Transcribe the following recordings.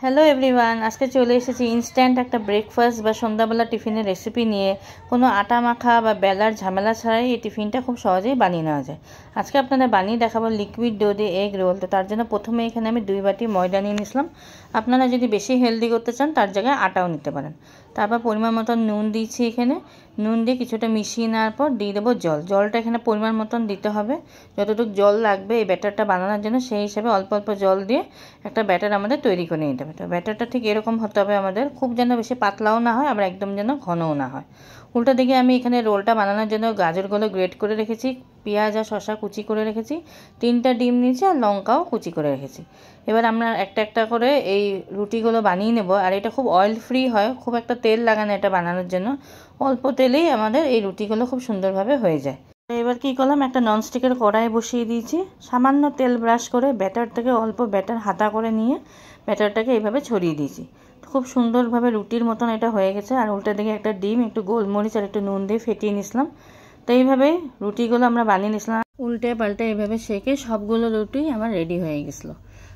Hello everyone, আজকে চলে এসেছি ইনস্ট্যান্ট একটা ব্রেকফাস্ট বা সন্ধ্যাবেলা টিফিনের রেসিপি নিয়ে। কোনো আটা মাখা বা বেলার ঝামেলা ছাড়াই এই টিফিনটা খুব সহজেই বানিয়ে নেওয়া যায়। আজকে আপনাদের বানিয়ে দেখাবো লিকুইড ডো দিয়ে এগ রোল। তো তার জন্য প্রথমে এখানে আমি 2 বাটি ময়দা নিয়ে নিয়েছিলাম। আপনারা যদি বেশি হেলদি করতে চান তার জায়গায় আটাও নিতে পারেন। তারপর পরিমাণ মতন নুন দিয়েছি। এখানে নুন দিয়ে কিছুটা মিশিয়ে নেওয়ার পর দিয়ে দেবো জল। জলটা এখানে পরিমাণ মতন দিতে হবে, যতটুকু জল লাগবে এই ব্যাটারটা বানানোর জন্য সেই হিসাবে অল্প অল্প জল দিয়ে একটা ব্যাটার আমাদের তৈরি করে নিতে হবে। তো ব্যাটারটা ঠিক এরকম হতে হবে আমাদের, খুব যেন বেশি পাতলাও না হয় আবার একদম যেন ঘনও না হয়। উল্টো দিকে আমি এখানে রোলটা বানানোর জন্য গাজরগুলো গ্রেট করে রেখেছি, পেঁয়াজ আর শসা কুচি করে রেখেছি, 3টা ডিম নিয়েছি আর লঙ্কাও কুচি করে রেখেছি। এবার আমরা একটা একটা করে এই রুটিগুলো বানিয়ে নেব। আর এটা খুব অয়েল ফ্রি হয়, খুব একটা তেল লাগে না এটা বানানোর জন্য। অল্প তেলেই আমাদের এই রুটিগুলো খুব সুন্দরভাবে হয়ে যায়। এবার কি করলাম, একটা ননস্টিকের কড়াই বসিয়ে দিয়েছি। সামান্য তেল ব্রাশ করে ব্যাটার থেকে অল্প ব্যাটার হাতা করে নিয়ে ব্যাটারটাকে এইভাবে ছড়িয়ে দিয়েছি। খুব সুন্দরভাবে রুটির মতন এটা হয়ে গেছে। আর উল্টা দিকে একটা ডিম, একটু গোলমরিচ আর একটু নুন দিয়ে ফেটিয়ে নিয়েছিলাম। তো এইভাবেই রুটিগুলো আমরা বানিয়ে নিয়েছিলাম। উল্টে পাল্টে এইভাবে সেঁকে সবগুলো রুটি আমার রেডি হয়ে গেছিলো।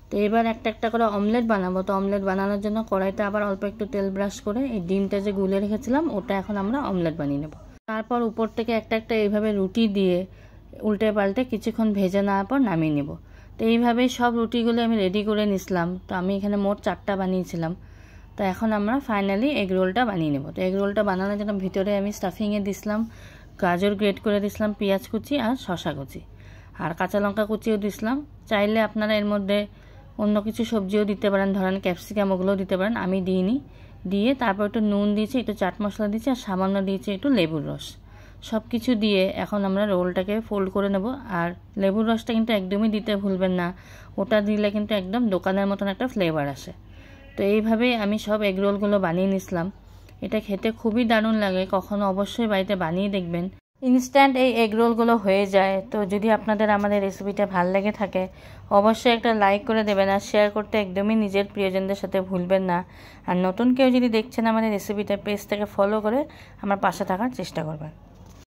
তো এবার একটা একটা করে অমলেট বানাবো। তো অমলেট বানানোর জন্য কড়াইতে আবার অল্প একটু তেল ব্রাশ করে এই ডিমটা যে গুলে রেখেছিলাম ওটা এখন আমরা অমলেট বানিয়ে নেব। তারপর উপর থেকে একটা একটা এইভাবে রুটি দিয়ে উল্টে পাল্টে কিছুক্ষণ ভেজে নেওয়ার পর নামিয়ে নেব। তো এইভাবেই সব রুটিগুলো আমি রেডি করে নিয়েছিলাম। তো আমি এখানে মোট 4টা বানিয়েছিলাম। তো এখন আমরা ফাইনালি এগ রোলটা বানিয়ে নেব। তো এগ রোলটা বানানোর জন্য ভিতরে আমি স্টাফিংয়ে দিয়েছিলাম গাজর গ্রেট করে দিয়েছিলাম, পেঁয়াজ কুচি আর শসা কুচি, আর কাঁচা লঙ্কা কুচিও দিয়েছিলাম। চাইলে আপনারা এর মধ্যে অন্য কিছু সবজিও দিতে পারেন, ধরেন ক্যাপসিকাম, ওগুলোও দিতে পারেন। আমি দিইনি। দিয়ে তারপর একটু নুন দিয়েছি, একটু চাট মশলা দিয়েছি আর সামান্য দিয়েছি একটু লেবুর রস। সব কিছু দিয়ে এখন আমরা রোলটাকে ফোল্ড করে নেব। আর লেবুর রসটা কিন্তু একদমই দিতে ভুলবেন না, ওটা দিলে কিন্তু একদম দোকানের মতন একটা ফ্লেভার আসে। তো এইভাবেই আমি সব এগ রোলগুলো বানিয়ে নিয়েছিলাম। এটা খেতে খুবই দারুণ লাগে, কখনো অবশ্যই বাড়িতে বানিয়ে দেখবেন। ইনস্ট্যান্ট এই এগ রোলগুলো হয়ে যায়। তো যদি আপনাদের আমাদের রেসিপিটা ভালো লেগে থাকে অবশ্যই একটা লাইক করে দেবেন আর শেয়ার করতে একদমই নিজের প্রিয়জনদের সাথে ভুলবেন না। আর নতুন কেউ যদি দেখছেন আমাদের রেসিপিটা, পেজটাকে ফলো করে আমার পাশে থাকার চেষ্টা করবেন।